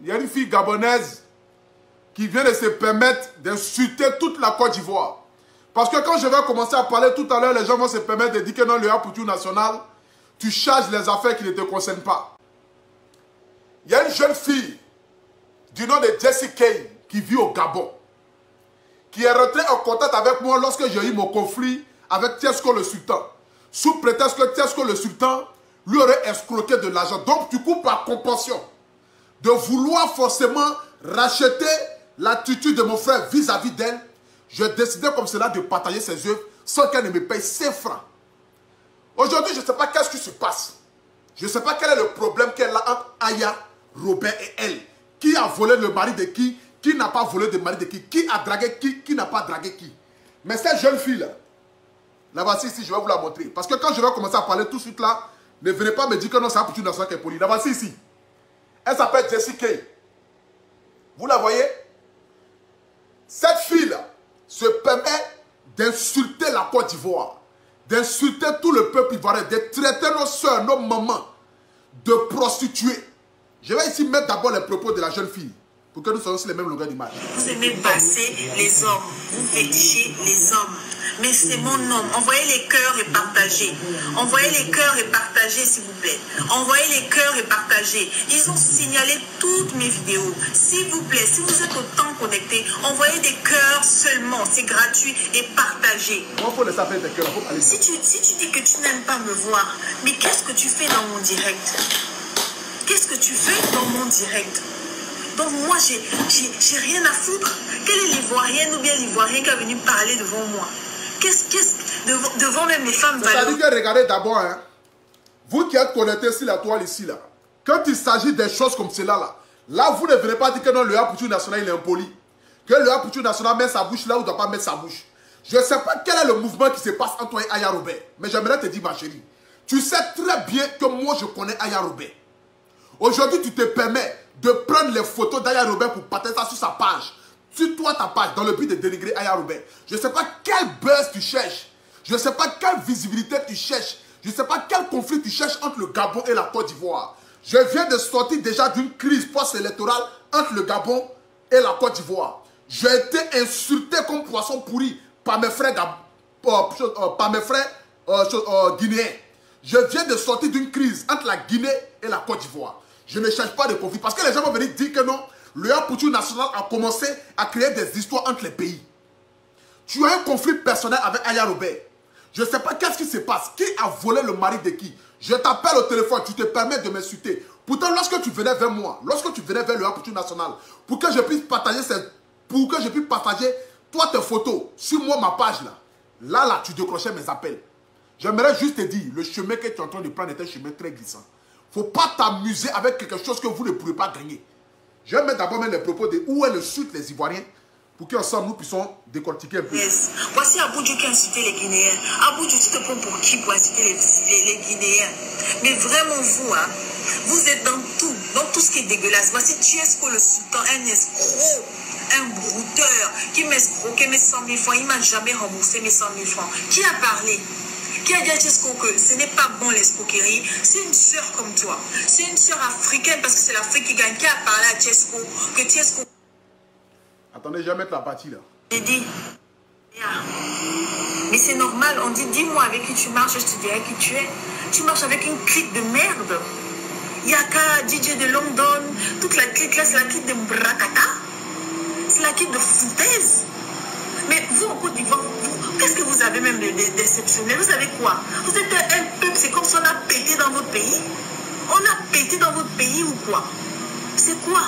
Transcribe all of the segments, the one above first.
il y a une fille gabonaise qui vient de se permettre d'insulter toute la Côte d'Ivoire. Parce que quand je vais commencer à parler tout à l'heure, les gens vont se permettre de dire que non, le Apoutou national, tu charges les affaires qui ne te concernent pas. Il y a une jeune fille du nom de Jessie Kane qui vit au Gabon, qui est rentrée en contact avec moi lorsque j'ai eu mon conflit avec Tiesko le Sultan. Sous prétexte que Tiesko le Sultan lui aurait escroqué de l'argent. Donc du coup, par compassion, de vouloir forcément racheter l'attitude de mon frère vis-à-vis d'elle, je décidais comme cela de partager ses œuvres sans qu'elle ne me paye 5 francs. Aujourd'hui, je ne sais pas qu'est-ce qui se passe. Je ne sais pas quel est le problème qu'elle a entre Aya, Robert et elle. Qui a volé le mari de qui n'a pas volé le mari de qui a dragué qui n'a pas dragué qui. Mais cette jeune fille-là, la voici ici, je vais vous la montrer. Parce que quand je vais commencer à parler tout de suite là, ne venez pas me dire que non, c'est un petit national qui est poli. La voici ici. Elle s'appelle Jessie Kay. Vous la voyez? Cette fille-là se permet d'insulter la Côte d'Ivoire, d'insulter tout le peuple ivoirien, de traiter nos soeurs, nos mamans de prostituées. Je vais ici mettre d'abord les propos de la jeune fille, pour que nous soyons sur les mêmes longueurs d'image. Vous aimez passer les hommes, vous fétichez les hommes. Mais c'est mon homme. Envoyez les cœurs et partagez. Envoyez les cœurs et partagez, s'il vous plaît. Envoyez les cœurs et partagez. Ils ont signalé toutes mes vidéos. S'il vous plaît, si vous êtes autant connectés, envoyez des cœurs seulement. C'est gratuit et partagez. Si tu dis que tu n'aimes pas me voir, mais qu'est-ce que tu fais dans mon direct? Qu'est-ce que tu fais dans mon direct? Donc moi, j'ai rien à foutre. Quelle est l'Ivoirienne ou bien l'Ivoirien qui est venu parler devant moi? Devant même les femmes valeurs. C'est-à-dire que regardez d'abord, hein, vous qui êtes connectés sur la toile ici, là, quand il s'agit des choses comme cela, là, vous ne venez pas dire que non, le Apoutou national, il est impoli. Que le Apoutou national met sa bouche là où il ne doit pas mettre sa bouche. Je ne sais pas quel est le mouvement qui se passe entre toi et Aya Robert, mais j'aimerais te dire, ma chérie, tu sais très bien que moi, je connais Aya Robert. Aujourd'hui, tu te permets de prendre les photos d'Aya Robert pour partager ça sur sa page. Sur toi, ta page, dans le but de dénigrer Aya Robert. Je ne sais pas quel buzz tu cherches. Je ne sais pas quelle visibilité tu cherches. Je ne sais pas quel conflit tu cherches entre le Gabon et la Côte d'Ivoire. Je viens de sortir déjà d'une crise post-électorale entre le Gabon et la Côte d'Ivoire. J'ai été insulté comme poisson pourri par mes frères, guinéens. Je viens de sortir d'une crise entre la Guinée et la Côte d'Ivoire. Je ne cherche pas de conflit. Parce que les gens vont venir dire que non, le Apoutou national a commencé à créer des histoires entre les pays. Tu as un conflit personnel avec Aya Robert. Je ne sais pas qu'est-ce qui se passe. Qui a volé le mari de qui? Je t'appelle au téléphone, tu te permets de m'insulter. Pourtant, lorsque tu venais vers moi, lorsque tu venais vers le Apoutou national, pour que je puisse partager toi tes photos sur moi, ma page là, tu décrochais mes appels. J'aimerais juste te dire, le chemin que tu es en train de prendre est un chemin très glissant. Il ne faut pas t'amuser avec quelque chose que vous ne pourrez pas gagner. Je vais mettre d'abord les propos de où est le sud les Ivoiriens pour qu'ensemble nous puissions décortiquer un peu. Yes. Voici Aboudjou qui a insulté les Guinéens. Aboudjou, tu te prends pour qui pour insulter les Guinéens? Mais vraiment vous, hein, vous êtes dans tout ce qui est dégueulasse. Voici Tiesko le Sultan, un escroc, un brouteur qui m'a escroqué mes 100 000 francs. Il ne m'a jamais remboursé mes 100 000 francs. Qui a parlé? Qui a dit à Tiesko que ce n'est pas bon l'escroquerie? C'est une sœur comme toi. C'est une sœur africaine parce que c'est l'Afrique qui gagne. Qui a parlé à Tiesko que Tiesko... Attendez, je vais mettre la partie là. J'ai dit, mais c'est normal, on dit, dis-moi avec qui tu marches, je te dirai qui tu es. Tu marches avec une clique de merde. Yaka, DJ de London, toute la clique là, c'est la clique de Mbrakata. C'est la clique de foutaise. Mais vous, en Côte d'Ivoire, qu'est-ce que vous avez même d'exceptionnel? Vous savez quoi? Vous êtes un peuple, c'est comme si on a pété dans votre pays. On a pété dans votre pays ou quoi? C'est quoi?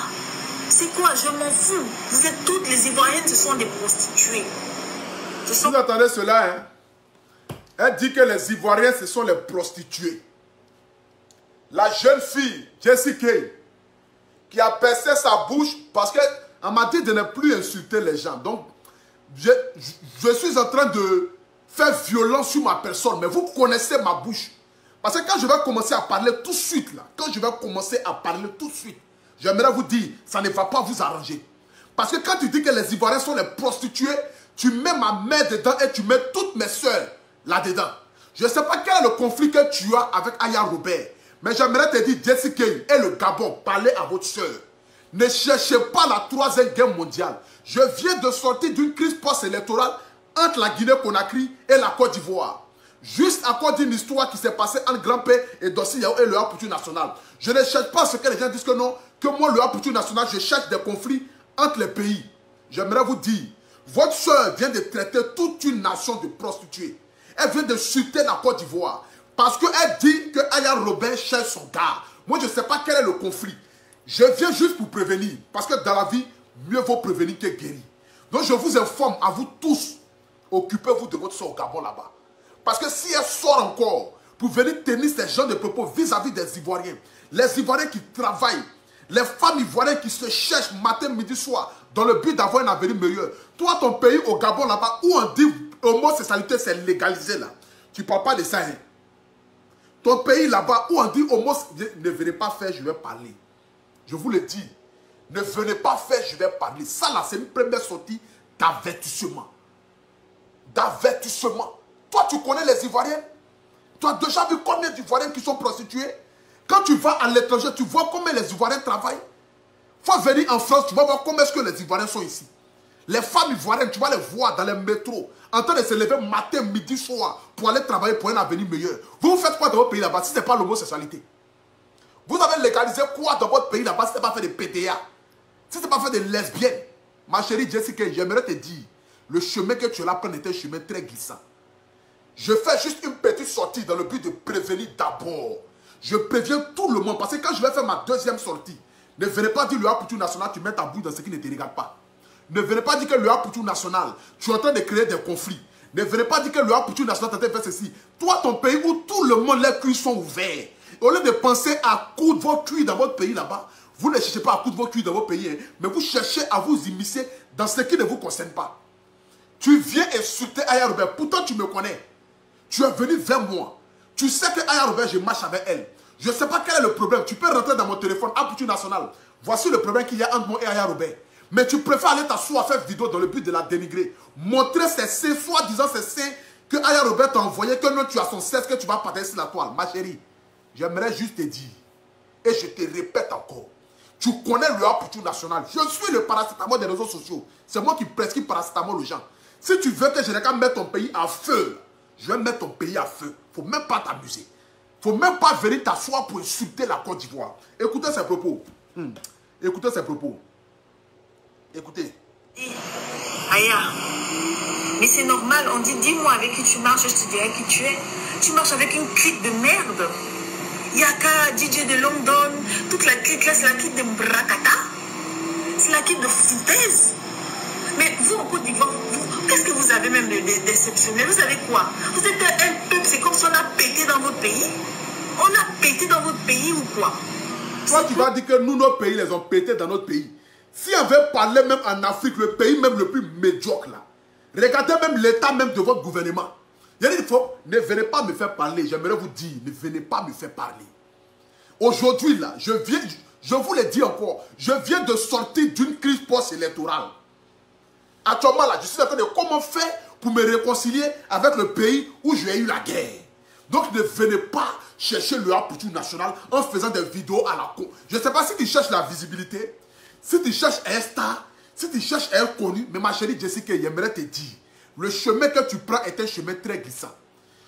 C'est quoi? Je m'en fous. Vous êtes toutes les Ivoiriennes, ce sont des prostituées. Vous entendez cela, hein? Elle dit que les Ivoiriens, ce sont les prostituées. La jeune fille, Jessie Kay, qui a percé sa bouche parce qu'elle m'a dit de ne plus insulter les gens. Donc, je suis en train de faire violence sur ma personne. Mais vous connaissez ma bouche. Parce que quand je vais commencer à parler tout de suite, j'aimerais vous dire, ça ne va pas vous arranger. Parce que quand tu dis que les Ivoiriens sont les prostituées, tu mets ma mère dedans et tu mets toutes mes soeurs là-dedans. Je ne sais pas quel est le conflit que tu as avec Aya Robert. Mais j'aimerais te dire, Jessie Kay et le Gabon, parlez à votre soeur. Ne cherchez pas la troisième guerre mondiale. Je viens de sortir d'une crise post-électorale entre la Guinée-Conakry et la Côte d'Ivoire. Juste à cause d'une histoire qui s'est passée entre Grand-Père et Dossi Yao et le Haputu national. Je ne cherche pas ce que les gens disent que non, que moi, le Haputu national, je cherche des conflits entre les pays. J'aimerais vous dire, votre soeur vient de traiter toute une nation de prostituées. Elle vient de chuter la Côte d'Ivoire. Parce qu'elle dit que Aya Robin cherche son gars. Moi, je ne sais pas quel est le conflit. Je viens juste pour prévenir. Parce que dans la vie, mieux vaut prévenir que guérir. Donc, je vous informe, à vous tous, occupez-vous de votre soeur au Gabon là-bas. Parce que si elle sort encore pour venir tenir ces gens de propos vis-à-vis des Ivoiriens, les Ivoiriens qui travaillent, les femmes ivoiriennes qui se cherchent matin, midi, soir, dans le but d'avoir un avenir meilleur. Toi, ton pays au Gabon là-bas, où on dit homosexualité, c'est légalisé là. Tu ne parles pas de ça, hein. Ton pays là-bas, où on dit homosexualité, ne venez pas faire, je vais parler. Je vous le dis. Ne venez pas faire, je vais parler. Ça là, c'est une première sortie d'avertissement. D'avertissement. Toi, tu connais les Ivoiriens? Tu as déjà vu combien d'Ivoiriens qui sont prostitués? Quand tu vas à l'étranger, tu vois combien les Ivoiriens travaillent. Il faut venir en France, tu vas voir combien est-ce que les Ivoiriens sont ici. Les femmes ivoiriennes, tu vas les voir dans les métros, en train de se lever matin, midi, soir, pour aller travailler pour un avenir meilleur. Vous faites quoi dans votre pays là-bas si ce n'est pas l'homosexualité? Vous avez légalisé quoi dans votre pays là-bas si ce n'est pas fait de PTA? Si ce n'est pas fait de lesbiennes? Ma chérie Jessica, j'aimerais te dire, le chemin que tu as là est un chemin très glissant. Je fais juste une petite sortie dans le but de prévenir d'abord. Je préviens tout le monde parce que quand je vais faire ma deuxième sortie, ne venez pas dire le Haputu national, tu mets ta bouche dans ce qui ne te regarde pas. Ne venez pas dire que le Haputu national, tu es en train de créer des conflits. Ne venez pas dire que le Haputu national est en train de faire ceci. Toi, ton pays où tout le monde, les culs sont ouverts. Au lieu de penser à coudre vos culs dans votre pays là-bas, vous ne cherchez pas à coudre vos culs dans votre pays, hein, mais vous cherchez à vous immiscer dans ce qui ne vous concerne pas. Tu viens insulter Aya Robert, pourtant tu me connais. Tu es venu vers moi. Tu sais que Aya Robert, je marche avec elle. Je ne sais pas quel est le problème. Tu peux rentrer dans mon téléphone, Haputu national. Voici le problème qu'il y a entre moi et Aya Robert. Mais tu préfères aller t'asseoir faire vidéo dans le but de la dénigrer. Montrer ces seins, soi-disant ces seins que Aya Robert t'a envoyé, que non, tu as son sexe, que tu vas partager sur la toile. Ma chérie, j'aimerais juste te dire, et je te répète encore, tu connais le Haputu national. Je suis le paracétamol des réseaux sociaux. C'est moi qui prescris paracétamol aux gens. Si tu veux que je n'ai qu'à mettre ton pays à feu, je vais mettre ton pays à feu. Il ne faut même pas t'amuser. Il ne faut même pas venir t'asseoir pour insulter la Côte d'Ivoire. Écoutez ces propos. Écoutez ces propos. Écoutez. Aya, mais c'est normal. On dit, dis-moi avec qui tu marches, je te dirai qui tu es. Tu marches avec une clique de merde. Yaka, DJ de London, toute la clique là, c'est la clique de Mbrakata. C'est la clique de foutaise. Mais vous, en Côte d'Ivoire, qu'est-ce que vous avez même d'exceptionnel? Vous avez quoi? Vous êtes un peuple, c'est comme si on a pété dans votre pays. On a pété dans votre pays ou quoi? Toi, tu vas dire que nous, nos pays, les ont pété dans notre pays. Si on veut parler même en Afrique, le pays même le plus médiocre là, regardez même l'état même de votre gouvernement. Il faut, ne venez pas me faire parler, j'aimerais vous dire, ne venez pas me faire parler. Aujourd'hui là, je vous le dis encore, je viens de sortir d'une crise post-électorale. Actuellement là, je suis en train de comment faire pour me réconcilier avec le pays où j'ai eu la guerre. Donc ne venez pas chercher le Haputu national en faisant des vidéos à la con. Je ne sais pas si tu cherches la visibilité, si tu cherches un star, si tu cherches un connu, mais ma chérie Jessica, j'aimerais te dire, le chemin que tu prends est un chemin très glissant.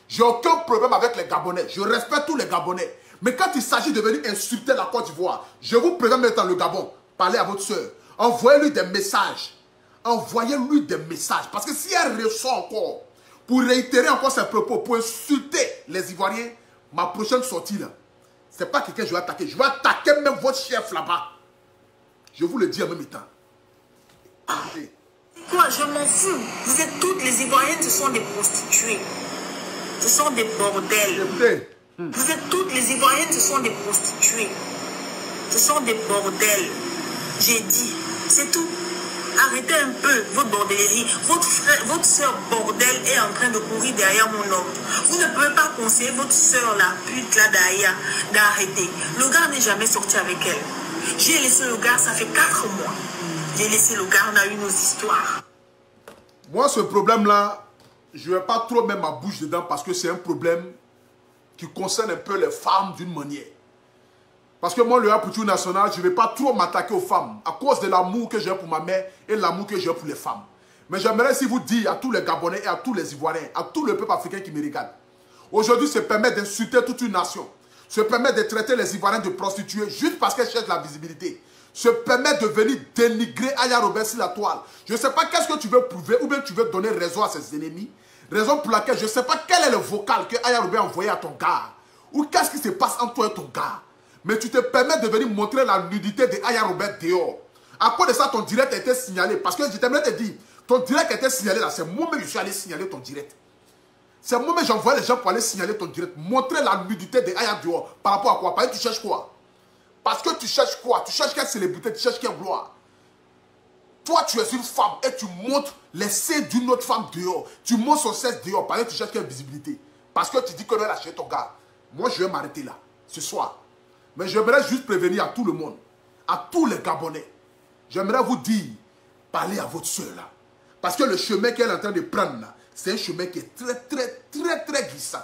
J'ai aucun problème avec les Gabonais, je respecte tous les Gabonais. Mais quand il s'agit de venir insulter la Côte d'Ivoire, je vous présente maintenant le Gabon, parlez à votre soeur, envoyez-lui des messages. Envoyez-lui des messages. Parce que si elle reçoit encore, pour réitérer encore ses propos, pour insulter les Ivoiriens, ma prochaine sortie là, ce n'est pas quelqu'un que je vais attaquer. Je vais attaquer même votre chef là-bas. Je vous le dis en même temps. C'est quoi? Je m'en fous. Vous êtes toutes les Ivoiriennes, ce sont des prostituées. Ce sont des bordels. Vous êtes toutes les Ivoiriennes, ce sont des prostituées. Ce sont des bordels. J'ai dit, c'est tout. Arrêtez un peu votre bordellerie. Votre soeur bordel est en train de courir derrière mon homme. Vous ne pouvez pas conseiller votre soeur, la pute là derrière, d'arrêter. Le gars n'est jamais sorti avec elle. J'ai laissé le gars, ça fait 4 mois. J'ai laissé le gars, on a eu nos histoires. Moi, ce problème-là, je ne vais pas trop mettre ma bouche dedans parce que c'est un problème qui concerne un peu les femmes d'une manière. Parce que moi, le Apoutou national, je ne vais pas trop m'attaquer aux femmes à cause de l'amour que j'ai pour ma mère et l'amour que j'ai pour les femmes. Mais j'aimerais aussi vous dire à tous les Gabonais et à tous les Ivoiriens, à tout le peuple africain qui me regarde. Aujourd'hui, se permet d'insulter toute une nation. Se permet de traiter les Ivoiriens de prostituées juste parce qu'elles cherchent la visibilité. Se permet de venir dénigrer Aya Robert sur la toile. Je ne sais pas qu'est-ce que tu veux prouver ou bien tu veux donner raison à ses ennemis. Raison pour laquelle je ne sais pas quel est le vocal que Aya Robert a envoyé à ton gars. Ou qu'est-ce qui se passe entre toi et ton gars. Mais tu te permets de venir montrer la nudité de Aya Robert dehors. À cause de ça, ton direct a été signalé. Parce que je t'aimerais te dire, ton direct a été signalé là. C'est moi-même que je suis allé signaler ton direct. C'est moi-même que j'envoie les gens pour aller signaler ton direct. Montrer la nudité de Aya dehors. Par rapport à quoi? Parce que tu cherches quoi? Parce que tu cherches quoi? Tu cherches quelle célébrité? Tu cherches quelle gloire? Toi, tu es une femme et tu montres les seins d'une autre femme dehors. Tu montres son sexe dehors parce que tu cherches quelle visibilité? Parce que tu dis que tu vas lâcher ton gars. Moi, je vais m'arrêter là, ce soir. Mais j'aimerais juste prévenir à tout le monde, à tous les Gabonais. J'aimerais vous dire, parlez à votre soeur là. Parce que le chemin qu'elle est en train de prendre là, c'est un chemin qui est très glissant.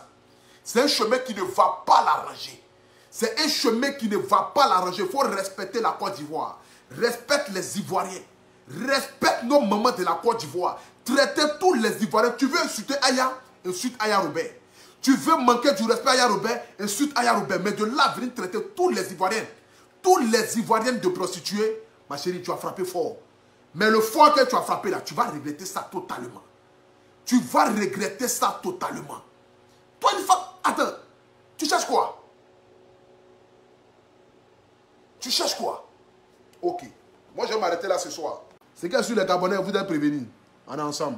C'est un chemin qui ne va pas l'arranger. C'est un chemin qui ne va pas l'arranger. Il faut respecter la Côte d'Ivoire. Respecte les Ivoiriens. Respecte nos mamans de la Côte d'Ivoire. Traitez tous les Ivoiriens. Tu veux insulter Aya? Insulte Aya Robert. Tu veux manquer du respect à Aya Robert? Insulte Aya Robert. Mais de là, venir traiter tous les Ivoiriens. Tous les Ivoiriens de prostituées. Ma chérie, tu as frappé fort. Mais le fort que tu as frappé là, tu vas regretter ça totalement. Tu vas regretter ça totalement. Toi, une femme, attends, tu cherches quoi? Tu cherches quoi? Ok. Moi, je vais m'arrêter là ce soir. C'est que sur les Gabonais, vous êtes prévenus. On est ensemble.